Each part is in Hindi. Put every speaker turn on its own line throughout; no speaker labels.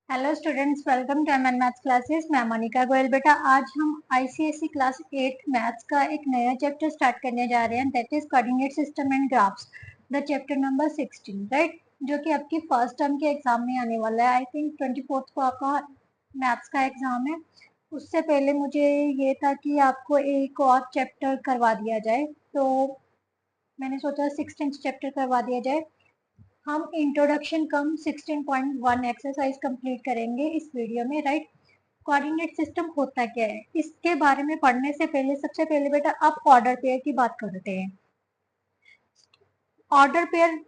Hello students, welcome to MN maths classes. मैं मोनिका गोयल। बेटा आज हम आईसीएसई क्लास 8 मैथ्स का एक नया चैप्टर स्टार्ट करने जा रहे हैं, that is coordinate system and graphs, the chapter number 16, right, जो कि आपकी फर्स्ट टर्म के एग्जाम में आने वाला है। आई थिंक 24 को आपका मैथ्स का एग्जाम है। उससे पहले मुझे ये था कि आपको एक और चैप्टर करवा दिया जाए, तो मैंने सोचा 16th चैप्टर करवा दिया जाए। हम इंट्रोडक्शन कम 16.1 एक्सरसाइज कंप्लीट करेंगे इस वीडियो में, राइट। कोऑर्डिनेट सिस्टम होता क्या है, इसके बारे में पढ़ने से पहले सबसे पहले बेटा आप ऑर्डर पेयर की बात करते हैं। ऑर्डर पेयर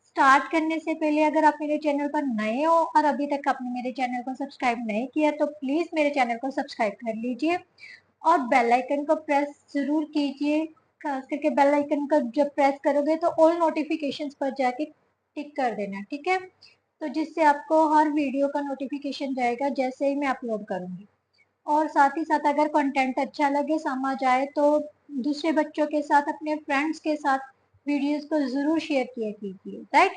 स्टार्ट करने से पहले अगर आप मेरे चैनल पर नए हो और अभी तक आपने मेरे चैनल को सब्सक्राइब नहीं किया तो प्लीज मेरे चैनल को सब्सक्राइब कर लीजिए और बेल आइकन को प्रेस जरूर कीजिए। खास करके बेल आइकन का जब प्रेस करोगे तो ऑल नोटिफिकेशंस पर जाके टिक कर देना, ठीक है, तो जिससे आपको हर वीडियो का नोटिफिकेशन जाएगा जैसे ही मैं अपलोड करूंगी। और साथ ही साथ अगर कंटेंट अच्छा लगे, समझ आए तो दूसरे बच्चों के साथ, अपने फ्रेंड्स के साथ वीडियोस को जरूर शेयर किया कीजिए, राइट।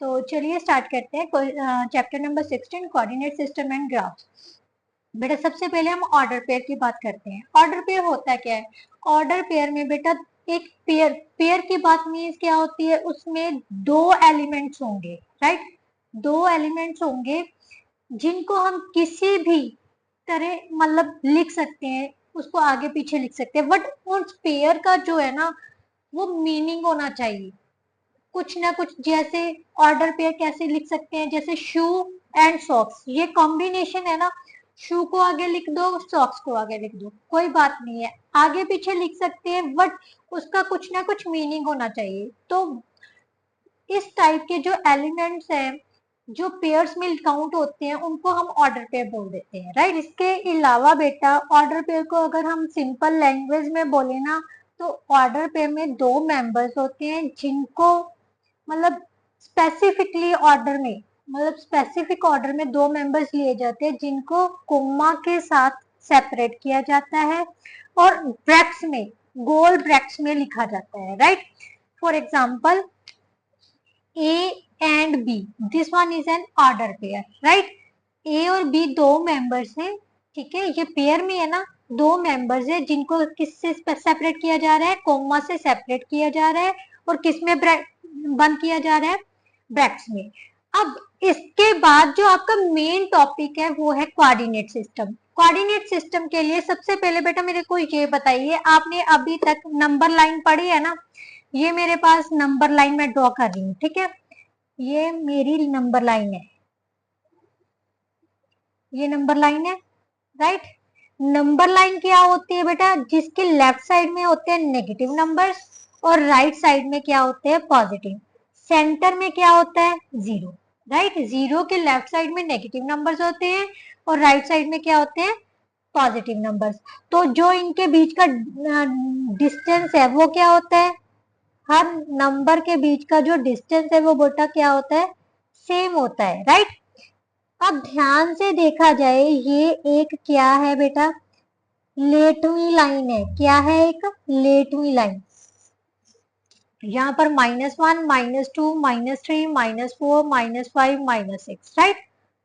तो चलिए स्टार्ट करते हैं chapter number 16, coordinate system and graphs. बेटा सबसे पहले हम ऑर्डर पेयर की बात करते हैं। ऑर्डर पेयर होता क्या है? ऑर्डर पेयर में बेटा एक पेयर पेयर की बात मीन्स क्या होती है, उसमें दो एलिमेंट्स होंगे, राइट। दो एलिमेंट्स होंगे जिनको हम किसी भी तरह मतलब लिख सकते हैं, उसको आगे पीछे लिख सकते हैं, बट उस पेयर का जो है ना वो मीनिंग होना चाहिए कुछ ना कुछ। जैसे ऑर्डर पेयर कैसे लिख सकते हैं, जैसे शू एंड सॉक्स, ये कॉम्बिनेशन है ना, शू को आगे लिख दो, सॉक्स को आगे लिख दो, कोई बात नहीं है, आगे पीछे लिख सकते हैं, बट उसका कुछ ना कुछ मीनिंग होना चाहिए। तो इस टाइप के जो एलिमेंट्स हैं जो पेयर्स में काउंट होते हैं उनको हम ऑर्डर पेयर बोल देते हैं, राइट। इसके अलावा बेटा ऑर्डर पेयर को अगर हम सिंपल लैंग्वेज में बोले ना तो ऑर्डर पेयर में दो मेंबर्स होते हैं जिनको मतलब स्पेसिफिकली ऑर्डर में, मतलब स्पेसिफिक ऑर्डर में दो मेंबर्स लिए जाते हैं जिनको कोमा के साथ सेपरेट किया जाता है और ब्रैक्स में, गोल ब्रैक्स में लिखा जाता है, right. For example A and B, this one is an order pair, right. A और बी दो मेंबर्स हैं, ठीक है, ये पेयर में है ना, दो मेंबर्स है जिनको किससे सेपरेट किया जा रहा है, कोमा से सेपरेट किया जा रहा है और किस में बंद किया जा रहा है, ब्रैक्स में। अब इसके बाद जो आपका मेन टॉपिक है वो है कोऑर्डिनेट सिस्टम। कोऑर्डिनेट सिस्टम के लिए सबसे पहले बेटा मेरे को ये बताइए, आपने अभी तक नंबर लाइन पढ़ी है ना, ये मेरे पास नंबर लाइन में ड्रॉ कर रही हूँ, ठीक है, ये मेरी नंबर लाइन है, ये नंबर लाइन है, राइट। नंबर लाइन क्या होती है बेटा, जिसके लेफ्ट साइड में होते हैं नेगेटिव नंबर्स और राइट साइड में क्या होते हैं, पॉजिटिव। सेंटर में क्या होता है, जीरो, राइट। जीरो के लेफ्ट साइड में नेगेटिव नंबर्स होते हैं और राइट साइड में क्या होते हैं, पॉजिटिव नंबर्स। तो जो इनके बीच का डिस्टेंस है वो क्या होता है, हर नंबर के बीच का जो डिस्टेंस है वो बेटा क्या होता है, सेम होता है, राइट। अब ध्यान से देखा जाए ये एक क्या है बेटा, लेटवी लाइन है। क्या है, एक लेटवी लाइन। यहाँ पर -1, -2, -3, -4, -5, -6, राइट।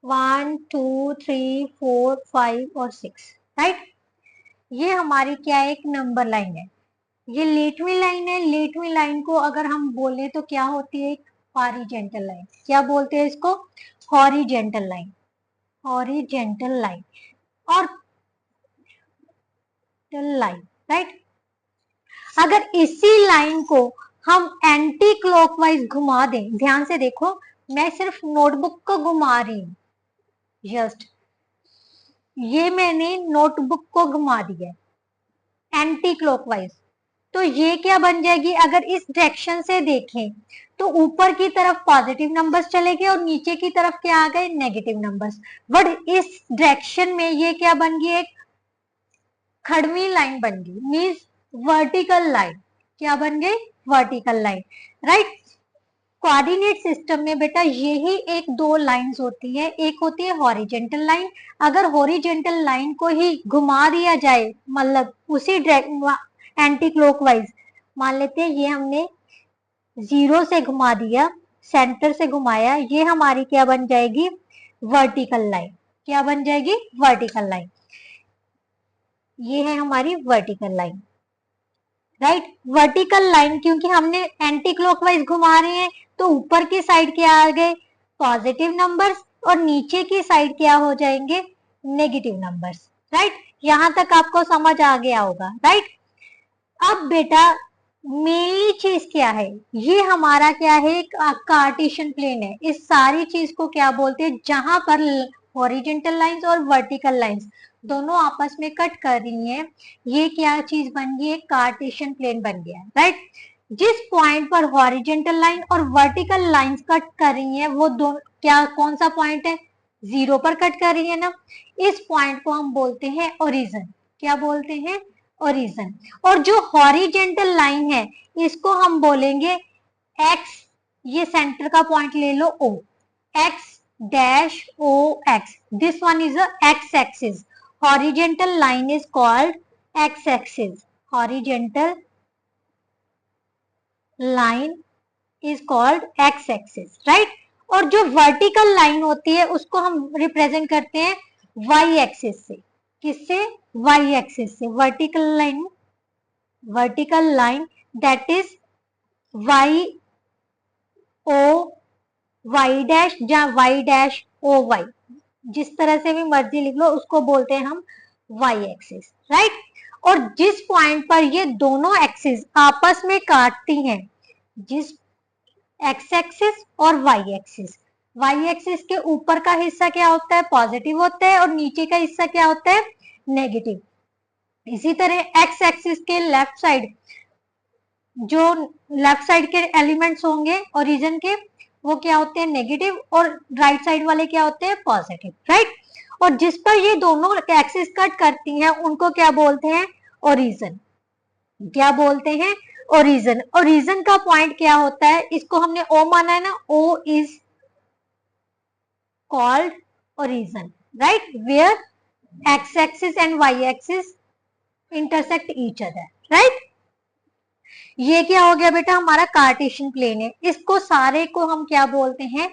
1 2 3 4 5 और 6, राइट। ये हमारी क्या है, एक नंबर लाइन है, ये लेटवी लाइन है। लेटवी लाइन को अगर हम बोले तो क्या होती है, एक हॉरिजेंटल लाइन। क्या बोलते हैं इसको, हॉरिजेंटल लाइन, हॉरिजेंटल लाइन और लाइन, राइट। अगर इसी लाइन को हम एंटी क्लॉकवाइज घुमा दें, ध्यान से देखो, मैं सिर्फ नोटबुक को घुमा रही हूँ, जस्ट ये मैंने नोटबुक को घुमा दिया एंटी क्लॉकवाइज, तो ये क्या बन जाएगी, अगर इस डायरेक्शन से देखें तो ऊपर की तरफ पॉजिटिव नंबर्स चले गए और नीचे की तरफ क्या आ गए, नेगेटिव नंबर्स। बट इस डायरेक्शन में ये क्या बन गई, एक खड़वी लाइन बन गई, मीन्स वर्टिकल लाइन। क्या बन गई, vertical line, right. Coordinate system में बेटा यही एक दो लाइंस होती है, एक होती है हॉरिजेंटल लाइन। अगर हॉरिजेंटल लाइन को ही घुमा दिया जाए, मतलब उसी एंटी क्लॉकवाइज, मान लेते हैं ये हमने जीरो से घुमा दिया, सेंटर से घुमाया, ये हमारी क्या बन जाएगी, वर्टिकल लाइन। क्या बन जाएगी? Vertical line. ये है हमारी vertical line, right. Vertical line क्योंकि हमने एंटी क्लॉकवाइज घुमा रहे हैं तो ऊपर की साइड क्या आ गए? पॉजिटिव नंबर्स, और नीचे की साइड क्या हो जाएंगे? Negative numbers, right. यहां तक आपको समझ आ गया होगा, राइट। अब बेटा मेनली चीज क्या है? ये हमारा क्या है? एक कार्टेशियन प्लेन है। इस सारी चीज को क्या बोलते हैं? जहां पर हॉरिजेंटल लाइंस और वर्टिकल लाइंस दोनों आपस में कट कर रही हैं, ये क्या चीज बन गई? एक कार्टेशियन प्लेन बन गया, राइट। जिस पॉइंट पर हॉरिजेंटल लाइन और वर्टिकल लाइंस कट कर रही हैं वो दो क्या, कौन सा पॉइंट है? जीरो पर कट कर रही है ना। इस पॉइंट को हम बोलते हैं ओरिजिन। क्या बोलते हैं? ओरिजिन। और जो हॉरिजेंटल लाइन है इसको हम बोलेंगे एक्स। ये सेंटर का पॉइंट ले लो O, X dash O X, this one is a X axis. Horizontal line is called X axis. Horizontal line is called X axis, right. और जो वर्टिकल लाइन होती है उसको हम रिप्रेजेंट करते हैं वाई एक्सिस से। किससे? वाई एक्सिस से। Vertical line that is Y O Y dash या वाई डैश ओ वाई, जिस तरह से भी मर्जी लिख लो, उसको बोलते हैं हम वाई एक्सिस, राइट। और जिस पॉइंट पर ये दोनों एक्सिस आपस में काटती हैं, जिस एक्स एक्सिस और वाई एक्सिस, वाई एक्सिस के ऊपर का हिस्सा क्या होता है? पॉजिटिव होता है, और नीचे का हिस्सा क्या होता है? नेगेटिव। इसी तरह एक्स एक्सिस के लेफ्ट साइड, जो लेफ्ट साइड के एलिमेंट्स होंगे ओरिजिन के, वो क्या होते हैं? नेगेटिव, और राइट साइड वाले क्या होते हैं? Positive, right. और जिस पर ये दोनों एक्सिस कट करती हैं उनको क्या बोलते हैं? ओरिजिन। क्या बोलते हैं? ओरिजिन। ओरिजिन का पॉइंट क्या होता है? इसको हमने ओ माना है ना, O is called origin, right, where X axis and Y axis intersect each other, right. ये क्या हो गया बेटा? हमारा कार्टेशियन प्लेन है। इसको सारे को हम क्या बोलते हैं?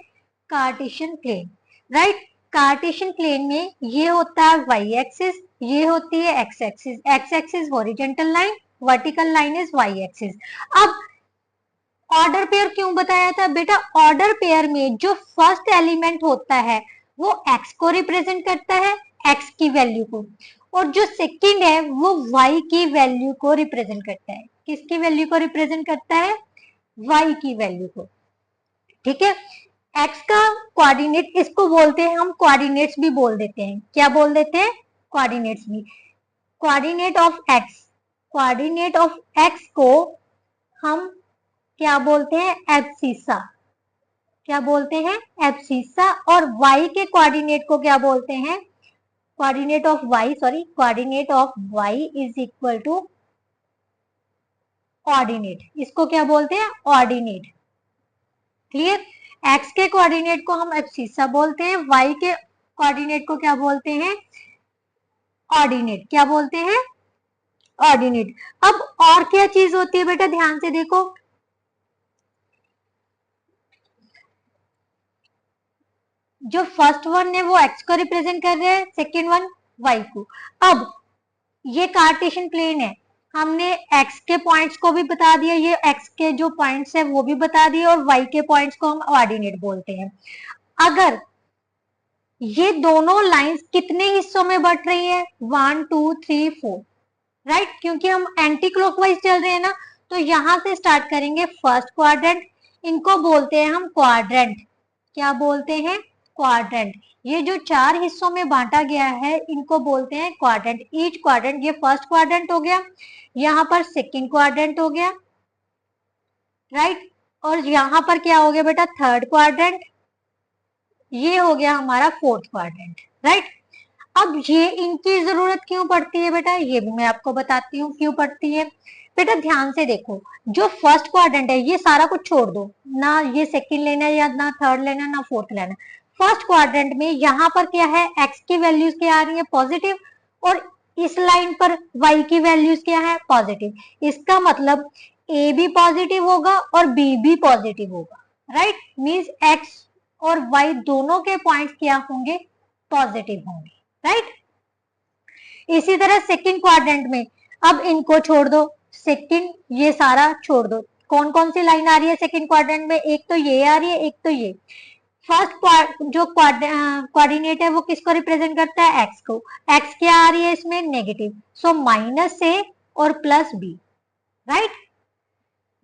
Cartesian plane, right. Cartesian plane में ये होता है वाई एक्सिस, ये होती है X axis. X axis horizontal line, vertical line is Y axis. अब ऑर्डर पेयर क्यों बताया था बेटा? ऑर्डर पेयर में जो फर्स्ट एलिमेंट होता है वो एक्स को रिप्रेजेंट करता है, एक्स की वैल्यू को, और जो सेकंड है वो वाई की वैल्यू को रिप्रेजेंट करता है। किसकी वैल्यू को रिप्रेजेंट करता है? वाई की वैल्यू को, ठीक है। एक्स का कोऑर्डिनेट, इसको बोलते हैं हम कोऑर्डिनेट्स भी बोल देते हैं। क्या बोल देते हैं? कोऑर्डिनेट्स भी। Coordinate of x, coordinate of x को हम क्या बोलते हैं? एब्सिसा। क्या बोलते हैं? एब्सिसा। और y के कोऑर्डिनेट को क्या बोलते हैं? Coordinate of y, sorry, coordinate of y is equal to ordinate. इसको क्या बोलते हैं? ऑर्डिनेट। क्लियर? x के कोऑर्डिनेट को हम एब्सिसा बोलते हैं, y के कोऑर्डिनेट को क्या बोलते हैं? ऑर्डिनेट। क्या बोलते हैं? ऑर्डिनेट। अब और क्या चीज होती है बेटा? ध्यान से देखो, जो फर्स्ट वन है वो एक्स को रिप्रेजेंट कर रहे हैं, सेकेंड वन वाई को। अब ये कार्टेशियन प्लेन है, हमने एक्स के पॉइंट्स को भी बता दिया, ये एक्स के जो पॉइंट्स है वो भी बता दिए, और वाई के पॉइंट्स को हम ऑर्डिनेट बोलते हैं। अगर ये दोनों लाइंस कितने हिस्सों में बट रही है? 1 2 3 4, राइट, क्योंकि हम एंटी क्लॉकवाइज चल रहे हैं ना, तो यहां से स्टार्ट करेंगे फर्स्ट क्वाड्रेंट। इनको बोलते हैं हम क्वाड्रेंट। क्या बोलते हैं? क्वाड्रेंट। ये जो चार हिस्सों में बांटा गया है इनको बोलते हैं क्वाड्रेंट। ईच क्वाड्रेंट, ये फर्स्ट क्वाड्रेंट हो गया, यहाँ पर सेकंड क्वाड्रेंट हो गया, राइट, और यहाँ पर क्या हो गया बेटा? Third quadrant. ये हो गया हमारा फोर्थ क्वाड्रेंट, राइट। अब ये इनकी जरूरत क्यों पड़ती है बेटा? ये भी मैं आपको बताती हूँ क्यों पड़ती है। बेटा ध्यान से देखो, जो फर्स्ट क्वाड्रेंट है ये सारा कुछ छोड़ दो, ना ये सेकंड लेना है, या ना थर्ड लेना, ना फोर्थ लेना। फर्स्ट क्वाड्रेंट में यहाँ पर क्या है? एक्स की वैल्यूज क्या आ रही है? पॉजिटिव, और इस लाइन पर वाई की वैल्यूज क्या है? पॉजिटिव। इसका मतलब ए भी पॉजिटिव होगा और बी भी पॉजिटिव होगा, राइट। मीन्स एक्स और y दोनों के पॉइंट्स क्या होंगे, पॉजिटिव होंगे, राइट। इसी तरह सेकंड क्वाड्रेंट में, अब इनको छोड़ दो, सेकंड ये सारा छोड़ दो, कौन कौन सी लाइन आ रही है सेकंड क्वाड्रेंट में, एक तो ये आ रही है, एक तो ये। फर्स्ट जो कोऑर्डिनेट है वो किसको रिप्रेजेंट करता है, एक्स को। एक्स क्या आ रही है इसमें, नेगेटिव, सो माइनस ए और प्लस बी, राइट।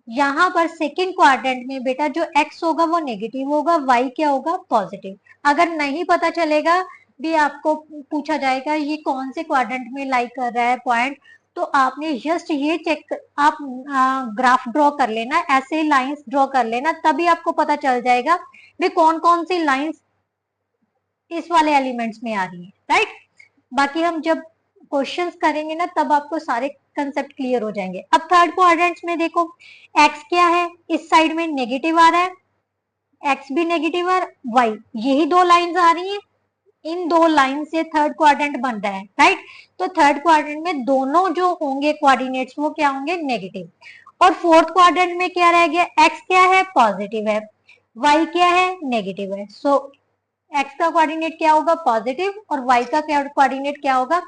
यहाँ पर सेकंड क्वाड्रेंट में बेटा जो x होगा वो नेगेटिव होगा, y क्या होगा, पॉजिटिव। अगर नहीं पता चलेगा भी, आपको पूछा जाएगा ये कौन से क्वाड्रेंट में लाई कर रहा है पॉइंट, तो आपने जस्ट ये चेक, आप ग्राफ ड्रॉ कर लेना, ऐसे लाइंस ड्रॉ कर लेना, तभी आपको पता चल जाएगा भी कौन कौन सी लाइंस इस वाले एलिमेंट्स में आ रही है, राइट। बाकी हम जब क्वेश्चंस करेंगे ना तब आपको सारे कंसेप्ट क्लियर हो जाएंगे। अब थर्ड क्वाड्रेंट्स में देखो, x क्या है, इस साइड में नेगेटिव आ रहा है, x भी नेगेटिव और y, यही दो लाइंस आ रही हैं, इन दो लाइन से थर्ड क्वाड्रेंट बन रहा है, राइट। तो थर्ड क्वाड्रेंट में दोनों जो होंगे कोऑर्डिनेट्स वो क्या होंगे, नेगेटिव। और फोर्थ क्वाड्रेंट में क्या रह गया, x क्या है, पॉजिटिव है, y क्या है, नेगेटिव है। सो x का कोऑर्डिनेट क्या होगा, पॉजिटिव, और y का कोऑर्डिनेट क्या होगा,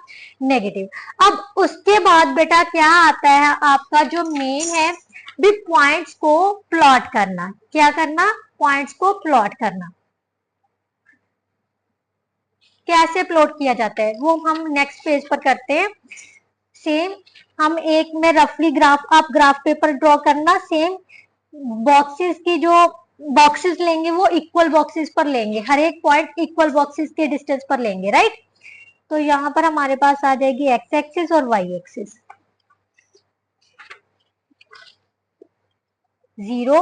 नेगेटिव। अब उसके बाद बेटा क्या आता है आपका जो मेन है भी, पॉइंट्स को प्लॉट करना। क्या करना, पॉइंट्स को प्लॉट करना। कैसे प्लॉट किया जाता है वो हम नेक्स्ट पेज पर करते हैं। सेम हम एक में रफली ग्राफ, आप ग्राफ पेपर ड्रॉ करना, सेम बॉक्सेस की जो बॉक्सेस लेंगे वो इक्वल बॉक्सेस पर लेंगे, हर एक पॉइंट इक्वल बॉक्सेस के डिस्टेंस पर लेंगे, राइट। तो यहाँ पर हमारे पास आ जाएगी एक्स एक्सिस और वाई एक्सिस। 0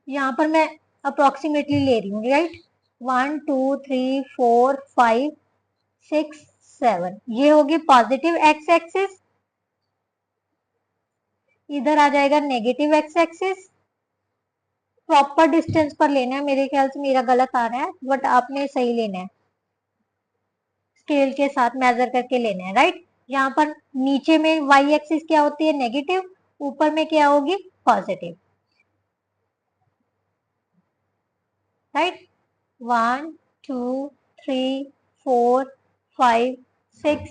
यहाँ पर मैं अप्रोक्सीमेटली ले रही हूँ, राइट। 1 2 3 4 5 6 7, ये होगी पॉजिटिव एक्स एक्सिस, इधर आ जाएगा negative x axis. Proper distance पर लेना है, मेरे ख्याल से मेरा गलत आ रहा है बट आपने सही लेना है, स्केल के साथ मेजर करके लेना है, राइट। यहाँ पर नीचे में वाई एक्सिस क्या होती है, नेगेटिव, ऊपर में क्या होगी, पॉजिटिव, राइट। 1 2 3 4 5 6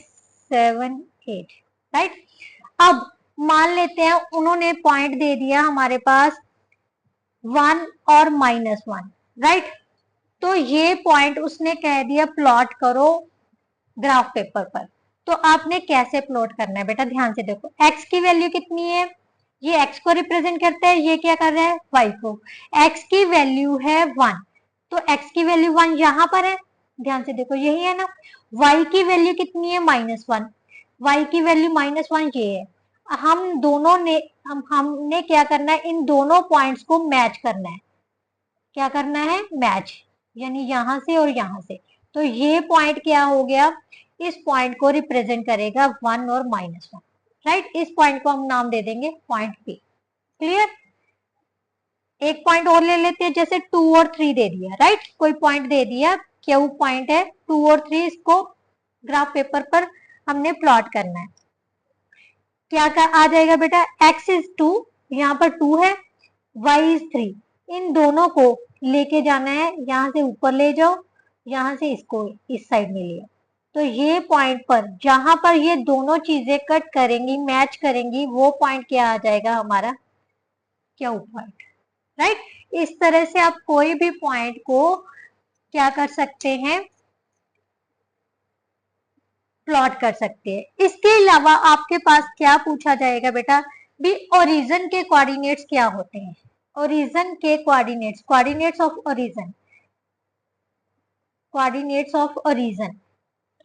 7 8, राइट। अब मान लेते हैं उन्होंने पॉइंट दे दिया हमारे पास 1 और -1, राइट। तो ये पॉइंट उसने कह दिया प्लॉट करो ग्राफ पेपर पर। तो आपने कैसे प्लॉट करना है बेटा, ध्यान से देखो, x की वैल्यू कितनी है, ये x को रिप्रेजेंट करता है, ये क्या कर रहा है, y को। x की वैल्यू है 1, तो x की वैल्यू 1 यहाँ पर है, ध्यान से देखो यही है ना। y की वैल्यू कितनी है, -1, y की वैल्यू -1 ये है। हम दोनों ने हमने क्या करना है, इन दोनों पॉइंट्स को मैच करना है। क्या करना है, मैच, यानी यहां से और यहां से। तो ये पॉइंट क्या हो गया, इस पॉइंट को रिप्रेजेंट करेगा 1 और -1, राइट। इस पॉइंट को हम नाम दे देंगे पॉइंट P। क्लियर। एक पॉइंट और ले लेते हैं, जैसे 2 और 3 दे दिया, राइट। कोई पॉइंट दे दिया, Q पॉइंट है, 2 और 3, इसको ग्राफ पेपर पर हमने प्लॉट करना है। क्या आ जाएगा बेटा, x इज 2, यहाँ पर 2 है, y इज 3, इन दोनों को लेके जाना है, यहाँ से ऊपर ले जाओ, यहाँ से इसको इस साइड में लिया। तो ये पॉइंट पर जहां पर ये दोनों चीजें कट करेंगी, मैच करेंगी, वो पॉइंट क्या आ जाएगा हमारा, Q पॉइंट, राइट। इस तरह से आप कोई भी पॉइंट को क्या कर सकते हैं, प्लॉट कर सकते हैं। इसके अलावा आपके पास क्या पूछा जाएगा बेटा, भी ओरिजिन के कोऑर्डिनेट्स क्या होते हैं। ओरिजिन के coordinates, coordinates of origin, coordinates of origin,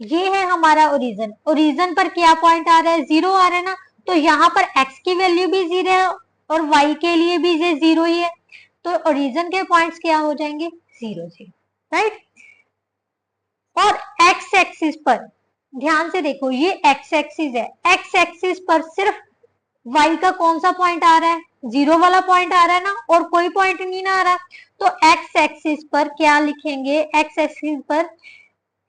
ये है हमारा ओरिजिन। ओरिजिन पर क्या पॉइंट आ रहा है, 0 आ रहा है ना, तो यहाँ पर x की वैल्यू भी 0 है और y के लिए भी ये 0 ही है, तो ओरिजिन के पॉइंट्स क्या हो जाएंगे, 0 0, राइट। और x एक्सिस पर ध्यान से देखो, ये x एक्सिस है, x एक्सिस पर सिर्फ y का कौन सा पॉइंट आ रहा है, 0 वाला पॉइंट आ रहा है ना, और कोई पॉइंट नहीं ना आ रहा। तो x एक्सिस पर क्या लिखेंगे, x एक्सिस पर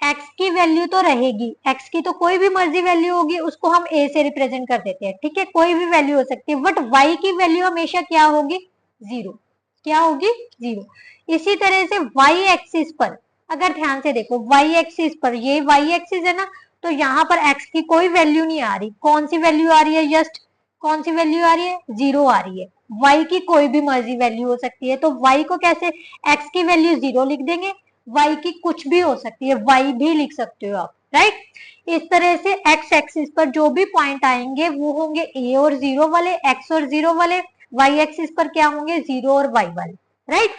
x की वैल्यू तो रहेगी, x की तो कोई भी मर्जी वैल्यू होगी, उसको हम a से रिप्रेजेंट कर देते हैं, ठीक है, कोई भी वैल्यू हो सकती है, बट y की वैल्यू हमेशा क्या होगी, 0। क्या होगी 0। इसी तरह से वाई एक्सिस पर अगर ध्यान से देखो, वाई एक्सिस पर ये वाई एक्सिस है ना, तो यहाँ पर एक्स की कोई वैल्यू नहीं आ रही। कौन सी वैल्यू आ रही है, जस्ट कौन सी वैल्यू आ रही है, 0 आ रही है। वाई की कोई भी मर्जी वैल्यू हो सकती है, तो वाई को कैसे, एक्स की वैल्यू 0 लिख देंगे, वाई की कुछ भी हो सकती है, वाई भी लिख सकते हो आप, राइट। इस तरह से एक्स एक्सिस पर जो भी पॉइंट आएंगे वो होंगे ए और 0 वाले, एक्स और 0 वाले। वाई एक्सिस पर क्या होंगे, 0 और वाई वाले, राइट।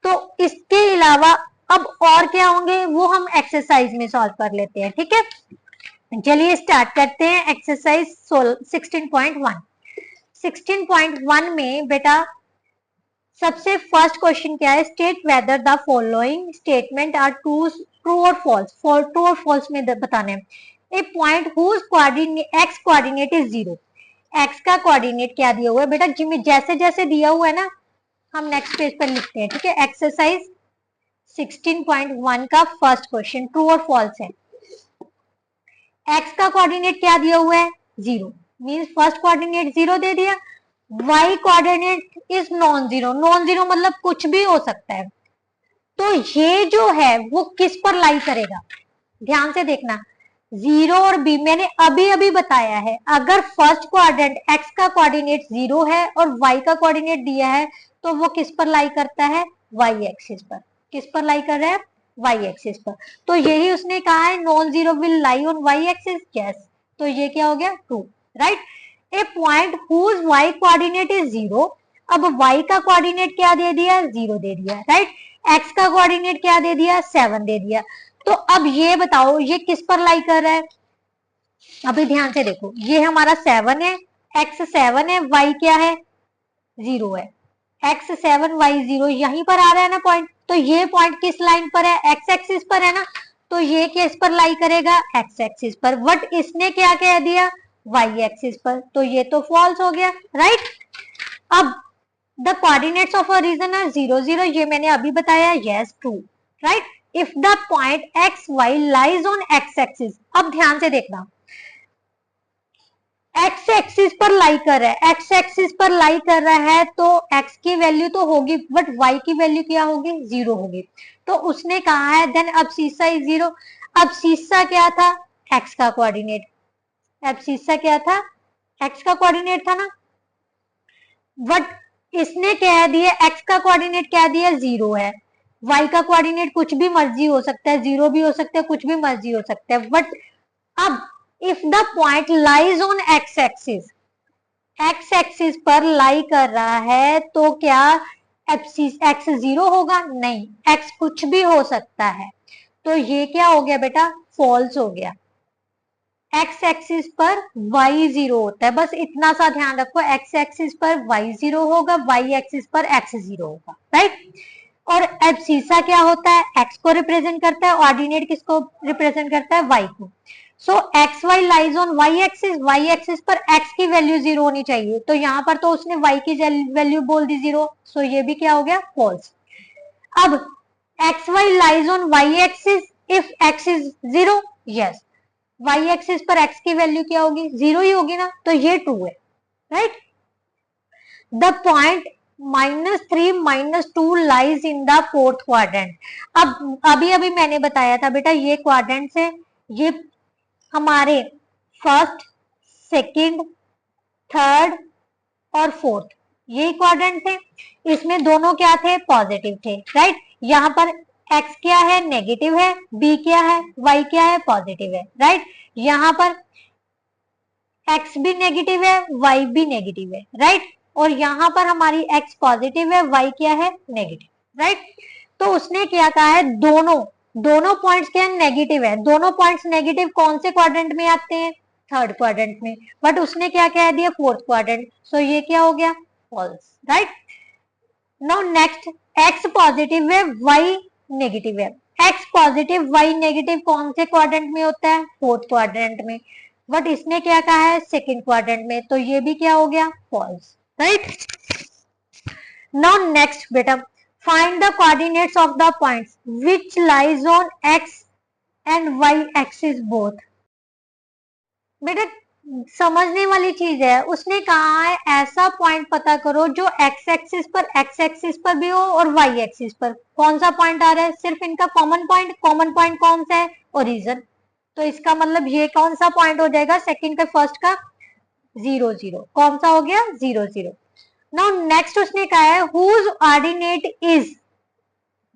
तो इसके अलावा अब और क्या होंगे वो हम एक्सरसाइज में सॉल्व कर लेते हैं, ठीक है। चलिए स्टार्ट करते हैं एक्सरसाइज 16.1। 16.1 में बेटा सबसे फर्स्ट क्वेश्चन क्या है, state whether the following statement are true और फॉल्स। ट्रू और फॉल्स में बताने हैं। A point whose coordinate X coordinate is 0। X का कोऑर्डिनेट क्या दिया हुआ है बेटा, जिसमें जैसे जैसे दिया हुआ है ना, हम नेक्स्ट पेज पर लिखते हैं, ठीक है। एक्सरसाइज 16.1 का फर्स्ट क्वेश्चन ट्रू और फॉल्स है। एक्स का कोऑर्डिनेट क्या दिया हुआ है, 0, मींस फर्स्ट कोऑर्डिनेट 0 दे दिया। Y coordinate is non zero. Non zero मतलब कुछ भी हो सकता है। तो ये जो है वो किस पर लाई करेगा, ध्यान से देखना। 0 और बी मैंने अभी अभी बताया है, अगर फर्स्ट क्वाड्रेंट एक्स का कोऑर्डिनेट 0 है और वाई का कोऑर्डिनेट दिया है तो वो किस पर लाई करता है, वाई एक्सिस पर। किस पर लाई कर रहा है, वाई एक्सिस पर। तो यही उसने कहा है, non zero will lie on Y axis, yes. तो ये क्या हो गया, true, right. A point whose Y coordinate is 0। अब वाई का कोऑर्डिनेट क्या दे दिया, 0 दे दिया, राइट। एक्स का कोऑर्डिनेट क्या दे दिया, 7 दे दिया। तो अब ये बताओ ये किस पर लाई कर रहा है, अभी ध्यान से देखो। ये हमारा 7 है, एक्स 7 है, वाई क्या है, 0 है। एक्स 7 वाई 0 यहीं पर आ रहा है ना पॉइंट। तो ये पॉइंट किस लाइन पर है, एक्स एक्सिस पर है ना। तो ये किस पर लाई करेगा, एक्स एक्सिस पर। बट इसने क्या कह दिया, वाई एक्सिस पर। तो ये तो फॉल्स हो गया, राइट। अब the coordinates of a region are 0 0, ये मैंने अभी बताया, yes true, right. If the point X Y lies on X axis, अब ध्यान से देखना, एक्स एक्सिस पर लाई कर रहा है, एक्स एक्सिस पर लाई कर रहा है तो एक्स की वैल्यू तो होगी, बट वाई की वैल्यू क्या होगी, 0 होगी। तो उसने कहा है देन अब सीसा इज 0। अब सीसा क्या था, एक्स का कोऑर्डिनेट। अब सीसा क्या था, एक्स का कोऑर्डिनेट था ना। बट इसने कह दिया एक्स का कोऑर्डिनेट क्या दिया, 0 है। वाई का कोऑर्डिनेट कुछ भी मर्जी हो सकता है, 0 भी हो सकता है, कुछ भी मर्जी हो सकता है। बट अब if the point lies on X axis, X axis पर लाई कर रहा है तो क्या एक्स 0 होगा, नहीं, एक्स कुछ भी हो सकता है। तो ये क्या हो गया बेटा, फॉल्स हो गया। एक्स एक्सिस पर वाई 0 होता है, बस इतना सा ध्यान रखो, एक्स एक्सिस पर वाई 0 होगा, वाई एक्सिस पर एक्स 0 होगा, राइट। और एब्सीसा क्या होता है, एक्स को रिप्रेजेंट करता है, ऑर्डिनेट किसको रिप्रेजेंट करता है, वाई को। So X Y lies on Y axis पर एक्स की वैल्यू 0 होनी चाहिए। तो यहाँ पर तो उसने वाई की वैल्यू बोल दी 0, सो ये भी क्या हो गया, फॉल्स। अब X Y lies on Y axis, if X is 0, yes, Y axis पर एक्स की वैल्यू क्या होगी, 0 ही होगी ना। तो ये ट्रू है, right. The point -3 -2 lies in the fourth quadrant. अब अभी अभी मैंने बताया था बेटा, ये क्वाड्रेंट है, ये हमारे फर्स्ट, सेकंड, थर्ड और फोर्थ, ये क्वाड्रेंट थे। इसमें दोनों क्या थे, पॉजिटिव थे, राइट। यहाँ पर एक्स क्या है, नेगेटिव है, बी क्या है, वाई क्या है, पॉजिटिव है, राइट। यहाँ पर एक्स भी नेगेटिव है, वाई भी नेगेटिव है, राइट। और यहाँ पर हमारी एक्स पॉजिटिव है, वाई क्या है, नेगेटिव, राइट। तो उसने क्या कहा है, दोनों दोनों पॉइंट्स क्या है, नेगेटिव है। दोनों पॉइंट्स नेगेटिव कौन से क्वाड्रेंट में आते हैं, थर्ड क्वाड्रेंट में। बट उसने क्या कह दिया, फोर्थ क्वाड्रेंट। सो ये क्या हो गया, false, right. Now next, X positive है, वाई नेगेटिव है। एक्स पॉजिटिव वाई नेगेटिव कौन से क्वाड्रेंट में होता है, फोर्थ क्वाड्रेंट में। बट इसने क्या कहा है, सेकंड क्वाड्रेंट में। तो ये भी क्या हो गया, फॉल्स, राइट। नाउ नेक्स्ट बेटा, find the coordinates of the points which lies on X and Y axis both. बेटा समझने वाली चीज है। उसने कहा है ऐसा पॉइंट पता करो जो एक्स एक्सिस पर भी हो और वाई एक्सिस पर। कौन सा पॉइंट आ रहा है? सिर्फ इनका कॉमन पॉइंट कौन सा है? ओरिजिन। तो इसका मतलब ये कौन सा पॉइंट हो जाएगा सेकंड का फर्स्ट का? 0 0। कौन सा हो गया? 0 0। नाउ नेक्स्ट उसने कहा है whose ordinate is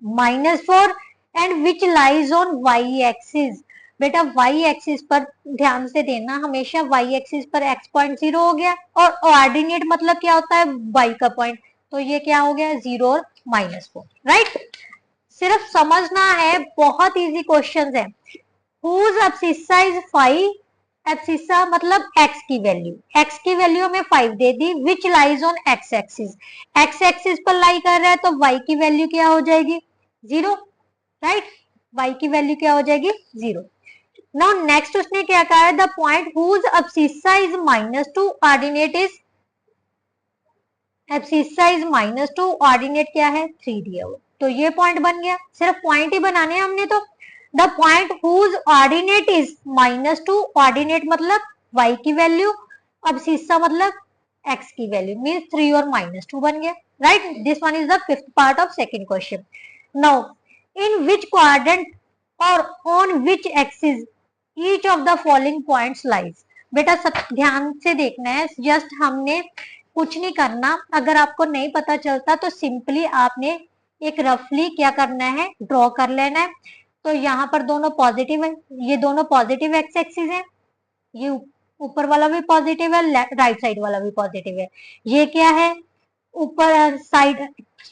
-4 and which lies on Y axis. बेटा वाई एक्सिस पर ध्यान से देना, हमेशा वाई एक्सिस पर x.0 हो गया और ऑर्डिनेट मतलब क्या होता है? y का पॉइंट। तो ये क्या हो गया? 0 और -4। राइट, सिर्फ समझना है, बहुत इजी क्वेश्चंस है। Whose abscissa is 5। एब्सिस्सा मतलब x की वैल्यू हमें 5 दे दी। Which lies on x axis पर लाई कर रहा है तो y की वैल्यू क्या हो जाएगी? 0। राइट, y की वैल्यू क्या हो जाएगी? 0। नाउ नेक्स्ट उसने क्या कहा है? The point whose abscissa is -2 ordinate is -2 ordinate क्या है? 3 दिया हुआ। तो ये पॉइंट बन गया। सिर्फ पॉइंट ही बनाने हैं हमने। तो the point whose ordinate is -2, ordinate मतलब y की वैल्यू, एब्सिस्सा मतलब x की वैल्यू, मींस 3 और -2 बन गया। Right, this one is the fifth part of second question. Now in which quadrant और on which axis each of the following points lies. बेटा सब ध्यान से देखना है, जस्ट हमने कुछ नहीं करना। अगर आपको नहीं पता चलता तो सिंपली आपने एक रफली क्या करना है? ड्रॉ कर लेना है। तो यहाँ पर दोनों पॉजिटिव है, ये दोनों पॉजिटिव एक्स एक्सिस है, ये ऊपर वाला भी पॉजिटिव है, राइट साइड वाला भी पॉजिटिव है। ये क्या है? ऊपर साइड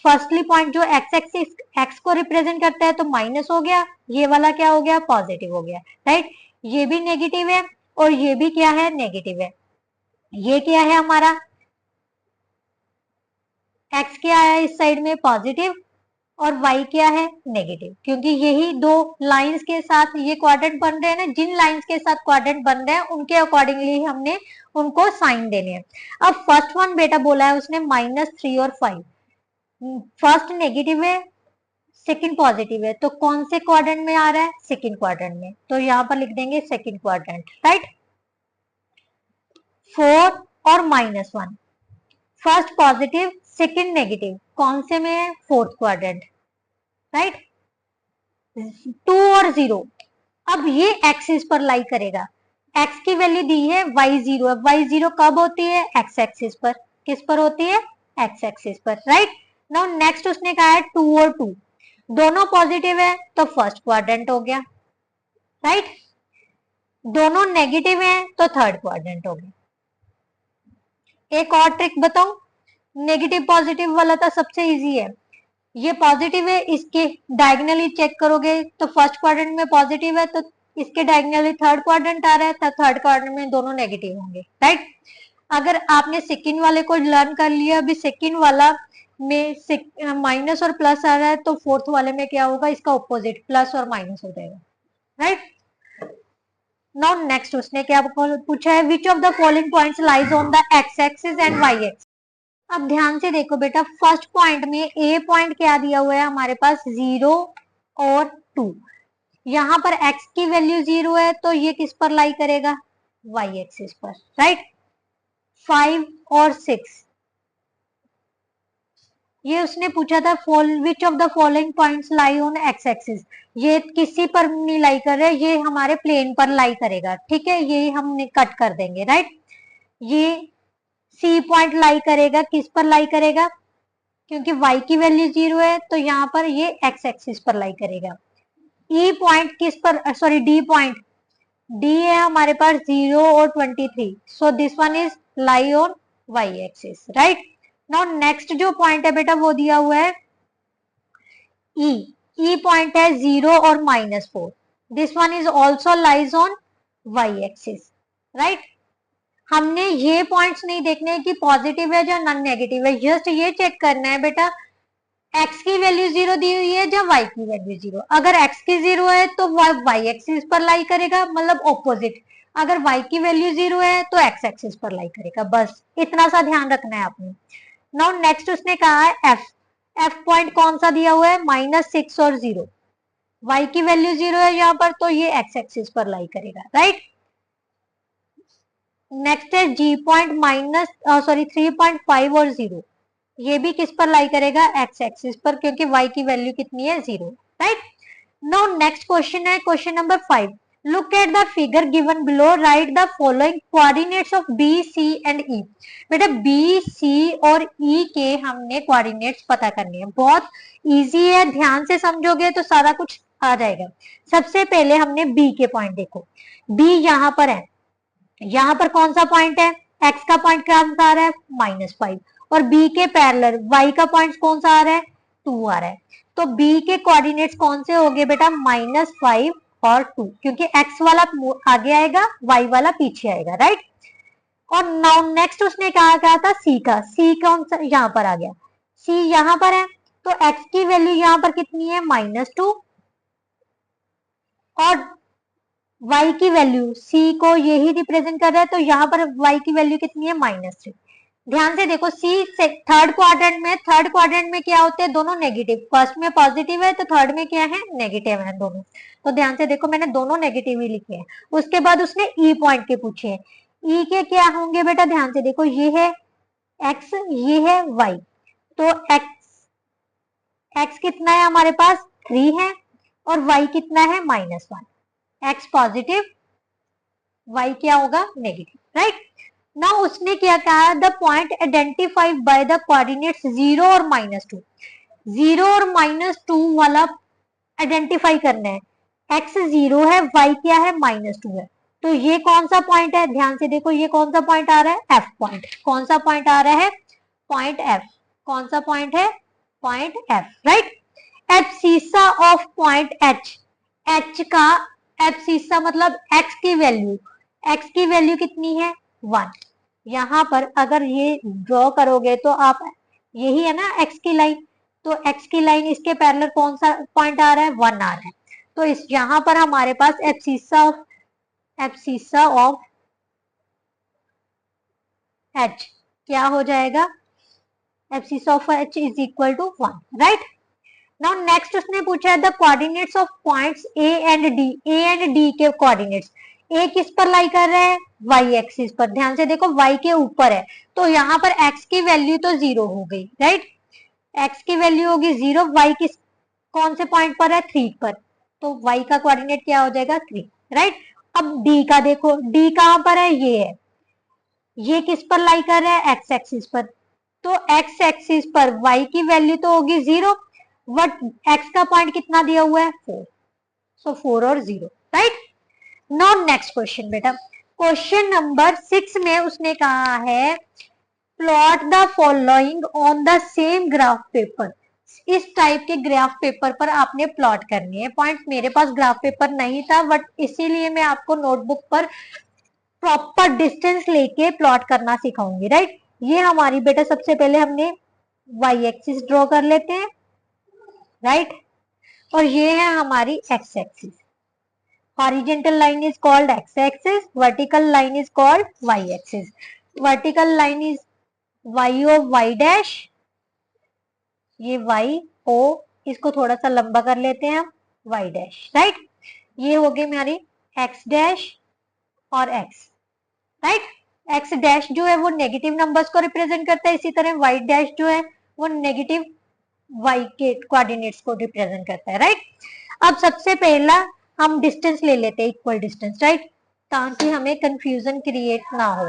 फर्स्टली पॉइंट जो एक्स एक्सिस एक्स को रिप्रेजेंट करता है तो माइनस हो गया, ये वाला क्या हो गया? पॉजिटिव हो गया। राइट, ये भी नेगेटिव है और ये भी क्या है? नेगेटिव है। ये क्या है हमारा? एक्स क्या है इस साइड में? पॉजिटिव, और y क्या है? नेगेटिव। क्योंकि यही दो लाइंस के साथ ये क्वाड्रेंट बन रहे हैं ना, जिन लाइंस के साथ क्वाड्रेंट बन रहे हैं उनके अकॉर्डिंगली हमने उनको साइन देने हैं। अब फर्स्ट वन बेटा बोला है उसने -3 और 5। फर्स्ट नेगेटिव है, सेकंड पॉजिटिव है, तो कौन से क्वाड्रेंट में आ रहा है? सेकंड क्वाड्रेंट में। तो यहाँ पर लिख देंगे सेकंड क्वाड्रेंट। राइट, 4 और -1, फर्स्ट पॉजिटिव सेकंड नेगेटिव, कौन से में है? Fourth quadrant. राइट, 2 और 0, अब ये एक्सिस पर लाई करेगा। x की वैल्यू दी है y0, अब y0 कब होती है? x एक्सिस पर। किस पर होती है? x एक्सिस पर। राइट, नाउ नेक्स्ट उसने कहा है 2 और 2 दोनों पॉजिटिव है तो फर्स्ट क्वाड्रेंट हो गया। राइट, दोनों नेगेटिव है तो थर्ड क्वाड्रेंट हो गया। एक और ट्रिक बताऊं, नेगेटिव पॉजिटिव वाला तो सबसे इजी है। ये पॉजिटिव है, इसके डायगनली चेक करोगे तो फर्स्ट क्वाड्रेंट में पॉजिटिव है, तो इसके डायगनली थर्ड क्वाड्रेंट आ रहा है, तो थर्ड क्वाड्रेंट में दोनों नेगेटिव होंगे। राइट, अगर आपने सेकंड वाले को लर्न कर लिया, अभी सेकंड वाला में माइनस और प्लस आ रहा है, तो फोर्थ वाले में क्या होगा? इसका ऑपोजिट, प्लस और माइनस हो जाएगा। राइट, नाउ नेक्स्ट उसने क्या पूछा है? Which of the following points lies on the X axis and Y axis. अब ध्यान से देखो बेटा, फर्स्ट पॉइंट में ए पॉइंट क्या दिया हुआ है हमारे पास? 0 और 2। यहाँ पर x की वैल्यू 0 है तो ये किस पर लाई करेगा? y एक्सिस पर। राइट, 5 और 6, ये उसने पूछा था विच of the following points lie on X axis. ये किसी पर नहीं लाई कर रहे, ये हमारे प्लेन पर लाई करेगा। ठीक है, ये हम कट कर देंगे। राइट, ये सी पॉइंट लाई करेगा, किस पर लाई करेगा? क्योंकि y की वैल्यू 0 है तो यहाँ पर ये x एक्सिस पर लाई करेगा। ई पॉइंट किस पर? सॉरी, डी पॉइंट, डी है हमारे पास 0 और 23, so this one is lie on y axis. Right, now next जो पॉइंट है बेटा वो दिया हुआ है ई। ई पॉइंट है 0 और -4, this one is also lies on y axis. Right, हमने ये पॉइंट्स नहीं देखने कि पॉजिटिव है या नॉन नेगेटिव है, जस्ट ये चेक करना है बेटा x की वैल्यू 0 दी हुई है या y की वैल्यू 0। अगर x की 0 है तो y एक्सिस पर लाई करेगा, मतलब ऑपोजिट। अगर y की वैल्यू 0 है तो x एक्सिस पर लाई करेगा। बस इतना सा ध्यान रखना है आपने। नाउ नेक्स्ट उसने कहा है f पॉइंट कौन सा दिया हुआ है? -6 और 0, y की वैल्यू 0 है यहाँ पर तो ये x एक्सिस पर लाई करेगा। राइट, नेक्स्ट है जी पॉइंट माइनस 3.5 और 0, ये भी किस पर लाई करेगा, एक्स एक्सिस पर, क्योंकि y की वैल्यू कितनी है, 0, राइट। नाउ नेक्स्ट क्वेश्चन है question number 5। Look at the figure given below, write the following coordinates of B, C and E. बेटा बी, सी और ई के हमने कोऑर्डिनेट्स पता करने हैं, बहुत इजी है, ध्यान से समझोगे तो सारा कुछ आ जाएगा। सबसे पहले हमने बी के पॉइंट देखो, बी यहाँ पर है, यहाँ पर कौन सा पॉइंट है, एक्स का पॉइंट कौन सा आ रहा है, -5, और बी के पैरेलल वाई का पॉइंट कौन सा आ रहा है, 2 आ रहा है। तो बी के कोऑर्डिनेट्स कौन से हो गए बेटा, -5 और 2, क्योंकि एक्स वाला आगे आएगा, वाई वाला पीछे आएगा, राइट। और नाउ नेक्स्ट उसने कहा था सी का, सी कौन सा यहाँ पर आ गया, सी यहाँ पर है, तो एक्स की वैल्यू यहाँ पर कितनी है, -2, और y की वैल्यू c को यही रिप्रेजेंट कर रहा है, तो यहाँ पर y की वैल्यू कितनी है, -3। ध्यान से देखो, c थर्ड क्वाड्रेंट में क्या होते हैं, दोनों नेगेटिव, फर्स्ट में पॉजिटिव है तो थर्ड में क्या है, नेगेटिव है दोनों। तो ध्यान से देखो, मैंने दोनों नेगेटिव ही लिखे हैं। उसके बाद उसने e पॉइंट के पूछे हैं, e के क्या होंगे बेटा, ध्यान से देखो, ये है x, ये है y, तो x कितना है हमारे पास, 3 है, और y कितना है, -1। x पॉजिटिव, y क्या होगा, नेगेटिव, राइट। ना उसने क्या कहा, the point identified by the coordinates 0 और -2, 0 और -2 वाला आइडेंटिफाई करना है। x 0 है, y क्या है, -2 है, तो ये कौन सा पॉइंट है, ध्यान से देखो, ये कौन सा पॉइंट आ रहा है, f पॉइंट। कौन सा पॉइंट आ रहा है, पॉइंट f। कौन सा पॉइंट है, point f, right. Abscissa of point h, h का एब्सिसा मतलब x की वैल्यू, x की वैल्यू कितनी है, 1। यहाँ पर अगर ये ड्रॉ करोगे तो आप, यही है ना x की लाइन, तो x की लाइन इसके पैरेलल कौन सा पॉइंट आ रहा है, 1 आ रहा है, तो इस यहाँ पर हमारे पास एब्सिसा ऑफ h क्या हो जाएगा, abscissa of h is equal to 1, right. Now next उसने पूछा है the coordinates of points A and D, A and D के कोऑर्डिनेट्स, ए किस पर लाई कर रहा है, वाई एक्सिस पर। ध्यान से देखो, वाई के ऊपर है, तो यहाँ पर एक्स की वैल्यू तो 0 हो गई, राइट, एक्स की वैल्यू होगी 0, वाई किस कौन से पॉइंट पर है, 3 पर, तो वाई का कोऑर्डिनेट क्या हो जाएगा, 3, राइट। अब डी का देखो, डी कहां पर है, ये है, ये किस पर लाई कर रहा है, एक्स एक्सिस पर, तो एक्स एक्सिस पर y की वैल्यू तो होगी 0, बट x का पॉइंट कितना दिया हुआ है, 4, सो 4 और 0, राइट। नाउ नेक्स्ट क्वेश्चन बेटा, क्वेश्चन नंबर 6 में उसने कहा है plot the following on the same graph paper. इस टाइप के ग्राफ पेपर पर आपने प्लॉट करनी है पॉइंट। मेरे पास ग्राफ पेपर नहीं था, बट इसीलिए मैं आपको नोटबुक पर प्रॉपर डिस्टेंस लेके प्लॉट करना सिखाऊंगी, राइट। ये हमारी बेटा, सबसे पहले हमने वाई एक्सिस ड्रॉ कर लेते हैं, राइट, और ये है हमारी X axis. Horizontal line is called X axis, vertical line is called Y axis. Vertical line is Y O Y dash, ये वाई ओ, इसको थोड़ा सा लंबा कर लेते हैं हम, वाई डैश, राइट। ये हो गई हमारी एक्स डैश और एक्स, राइट। एक्स डैश जो है वो नेगेटिव नंबर्स को रिप्रेजेंट करता है, इसी तरह वाई डैश जो है वो नेगेटिव वाई के कोऑर्डिनेट्स को रिप्रेजेंट करता है, राइट। अब सबसे पहला हम डिस्टेंस ले लेते हैं, इक्वल डिस्टेंस, राइट, ताकि हमें कंफ्यूजन क्रिएट ना हो।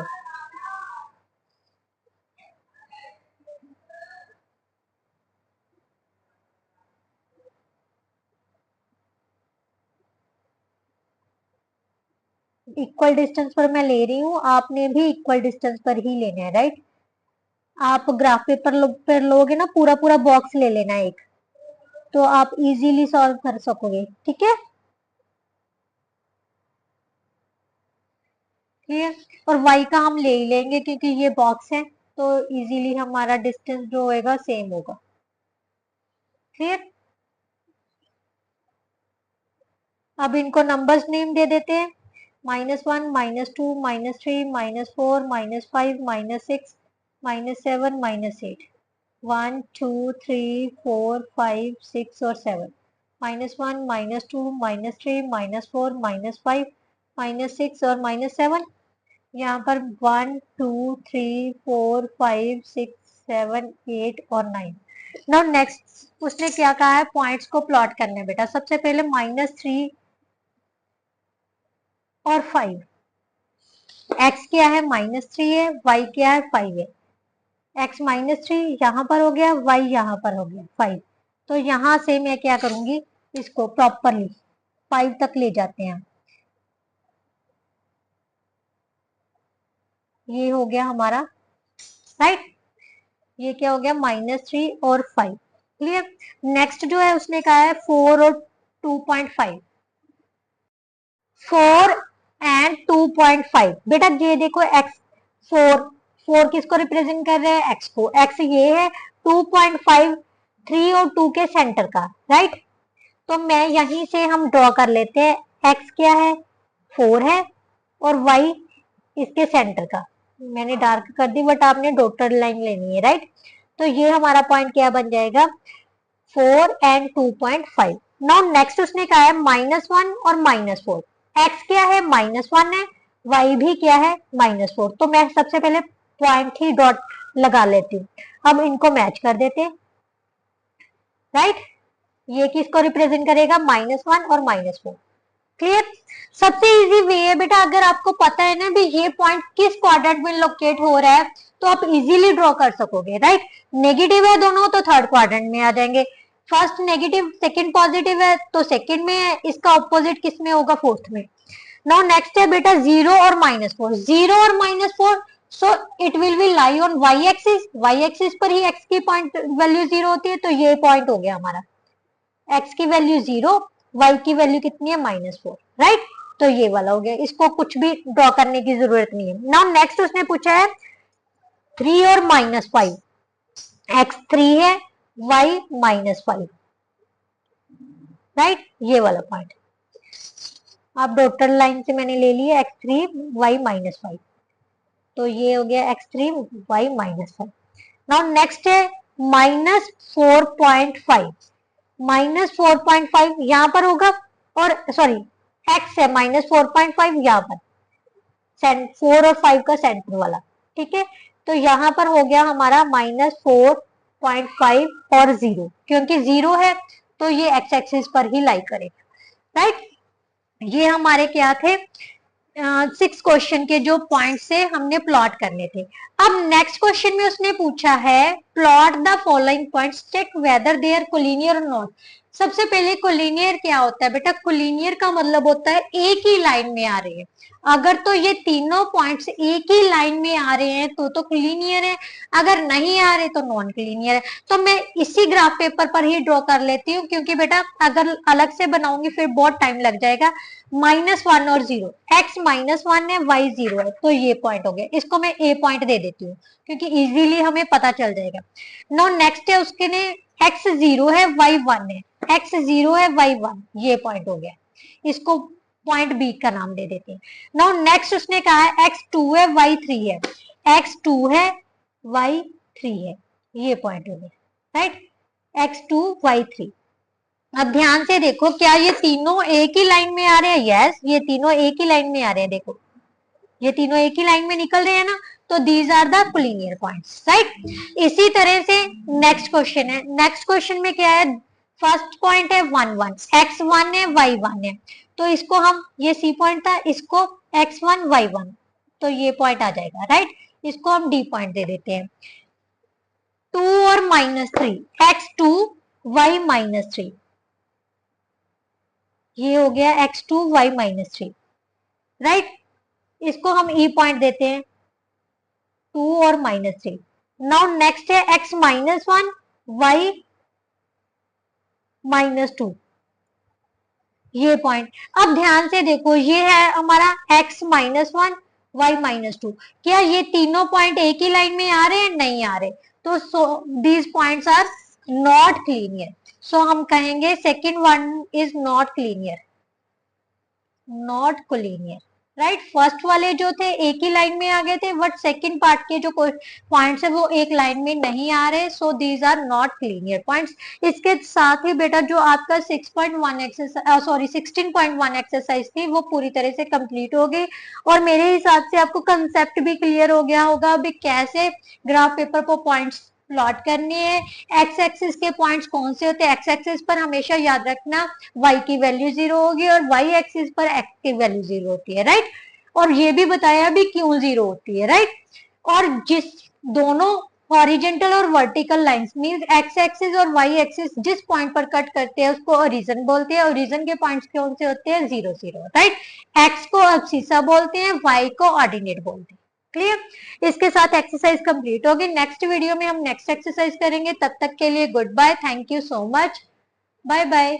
इक्वल डिस्टेंस पर मैं ले रही हूँ, आपने भी इक्वल डिस्टेंस पर ही लेना है, राइट। आप ग्राफ पेपर पर लोगे ना, पूरा पूरा बॉक्स ले लेना एक, तो आप इजीली सॉल्व कर सकोगे, ठीक है, ठीक है। और y का हम ले ही लेंगे क्योंकि ये बॉक्स है, तो इजीली हमारा डिस्टेंस जो होएगा सेम होगा, क्लियर। अब इनको नंबर्स नेम दे देते हैं, -1, -2, -3, -4, -5, -6, -7, -8, 1 2 3 4 5 6 और 7, -1, -2, -3, -4, -5, -6 और -7, यहाँ पर 1 2 3 4 5 6 7 8 और 9। नाउ नेक्स्ट उसने क्या कहा है, पॉइंट्स को प्लॉट करने बेटा। सबसे पहले -3 और 5। x क्या है, -3 है, y क्या है, 5 है। x -3 यहाँ पर हो गया, y यहाँ पर हो गया 5। तो यहाँ से मैं क्या करूंगी, इसको प्रॉपरली 5 तक ले जाते हैं। ये हो गया हमारा, राइट। ये क्या हो गया, -3 और 5। क्लियर। नेक्स्ट जो है उसने कहा है 4 और 2.5। 4 एंड 2.5 बेटा। ये देखो x 4 किसको रिप्रेजेंट कर रहे हैं, x को। x ये है, 2.5 3 और 2 के सेंटर का, राइट। तो मैं यहीं से हम ड्रॉ कर लेते हैं। x क्या है, 4 है, और y इसके सेंटर का। मैंने डार्क कर दी, बट आपने डॉटेड लाइन लेनी है, राइट। तो ये हमारा पॉइंट क्या बन जाएगा, 4 एंड 2.5। नाउ नेक्स्ट उसने कहा है -1 और -4। x क्या है, -1 है, y भी क्या है, -4। तो मैं सबसे पहले पॉइंट ही डॉट लगा लेती हूँ। अब इनको मैच कर देते हैं, राइट। ये किसको रिप्रेजेंट करेगा, -1 और -4। क्लियर। सबसे इजी वे है बेटा, अगर आपको पता है ना भी ये पॉइंट किस क्वाड्रेंट में लोकेट हो रहा है, तो आप इजीली ड्रॉ कर सकोगे, राइट। नेगेटिव है दोनों, तो थर्ड क्वाड्रेंट में आ जाएंगे। फर्स्ट नेगेटिव, सेकंड पॉजिटिव है, तो सेकंड में है। इसका ऑपोजिट किस में होगा, फोर्थ में। नाउ नेक्स्ट है बेटा 0 और -4। 0 और -4, so it will be lie on y axis. y axis पर ही x की पॉइंट वैल्यू 0 होती है, तो ये पॉइंट हो गया हमारा। x की वैल्यू 0, y की वैल्यू कितनी है, -4, राइट। तो ये वाला हो गया, इसको कुछ भी ड्रॉ करने की जरूरत नहीं है। नाउ नेक्स्ट उसने पूछा है 3 और -5। x 3 है, y -5, राइट। ये वाला पॉइंट आप डॉटेड लाइन से मैंने ले लिया, x3 y -5। तो ये हो गया x3 y -5। नाउ नेक्स्ट है -4.5। -4.5 यहाँ पर होगा, और सॉरी x है -4.5 यहाँ पर, 4 और 5 का सेंटर वाला, ठीक है। तो यहाँ पर हो गया हमारा -4.5 और 0, क्योंकि 0 है तो ये x एक्सिस पर ही लाई करेगा, राइट। ये हमारे क्या थे, 6 क्वेश्चन के जो पॉइंट से हमने प्लॉट करने थे। अब नेक्स्ट क्वेश्चन में उसने पूछा है plot the following points, check whether they are collinear और नॉट। सबसे पहले कोलिनियर क्या होता है बेटा, कोलिनियर का मतलब होता है एक ही लाइन में आ रहे हैं। अगर तो ये तीनों पॉइंट्स एक ही लाइन में आ रहे हैं तो कोलिनियर है, अगर नहीं आ रहे तो नॉन कोलिनियर है। तो मैं इसी ग्राफ पेपर पर ही ड्रॉ कर लेती हूँ, क्योंकि बेटा अगर अलग से बनाऊंगी फिर बहुत टाइम लग जाएगा। -1 और 0, x -1 है, y 0 है, तो ये पॉइंट हो गया। इसको मैं a पॉइंट दे देती हूँ, क्योंकि इजीली हमें पता चल जाएगा। नो नेक्स्ट है उसके ने x 0 है, y 1 है, x 0 है, y 1, ये पॉइंट हो गया। इसको पॉइंट बी का नाम दे देते हैं। नाउ नेक्स्ट उसने कहा है x 2 है, y 3 है, x 2 है, y 3 है, ये पॉइंट हो गया, राइट। x 2 y 3। अब ध्यान से देखो, क्या ये तीनों एक ही लाइन में आ रहे हैं, यस ये तीनों एक ही लाइन में आ रहे हैं। देखो ये तीनों एक ही लाइन में निकल रहे हैं ना, तो these are the collinear points, right. इसी तरह से नेक्स्ट क्वेश्चन है। नेक्स्ट क्वेश्चन में क्या है, फर्स्ट पॉइंट है 1 1, x 1 है, y 1 है, तो इसको हम, ये सी पॉइंट था, इसको x 1 y 1, तो ये पॉइंट आ जाएगा, राइट। इसको हम डी पॉइंट दे देते हैं। 2 और -3, x 2 y -3, ये हो गया x2 y -3, राइट। इसको हम ई पॉइंट देते हैं, 2 और -3। नाउ नेक्स्ट है x -1 y -2, ये पॉइंट। अब ध्यान से देखो, ये है हमारा x -1 y -2। क्या ये तीनों पॉइंट एक ही लाइन में आ रहे हैं, नहीं आ रहे, तो these points are not collinear. So हम कहेंगे second one is not collinear, not collinear, right. First वाले जो थे एक ही लाइन में आ गए थे, बट सेकंड पार्ट के जो पॉइंट्स है वो एक लाइन में नहीं आ रहे, so these are not linear points. इसके साथ ही बेटा जो आपका 6.1 एक्सरसाइज, सॉरी 16.1 एक्सरसाइज थी वो पूरी तरह से कंप्लीट हो गई, और मेरे हिसाब से आपको कंसेप्ट भी क्लियर हो गया होगा अभी कैसे ग्राफ पेपर को पॉइंट्स प्लॉट करनी है। एक्स एक्सिस के पॉइंट्स कौन से होते हैं, एक्स एक्सिस पर हमेशा याद रखना y की वैल्यू 0 होगी और y एक्सिस पर x की वैल्यू 0 होती है, राइट। और ये भी बताया भी क्यों 0 होती है, राइट। और जिस दोनों हॉरिजेंटल और vertical lines means x axis और वाई एक्सिस जिस पॉइंट पर कट करते हैं उसको ओरिजिन बोलते हैं। ओरिजिन के पॉइंट्स कौन से होते हैं, 0 0, राइट। एक्स को अब्सिसा बोलते हैं, वाई को ऑर्डिनेट बोलते हैं। क्लियर। इसके साथ एक्सरसाइज कंप्लीट होगी। नेक्स्ट वीडियो में हम नेक्स्ट एक्सरसाइज करेंगे, तब तक के लिए good bye, thank you so much, bye bye.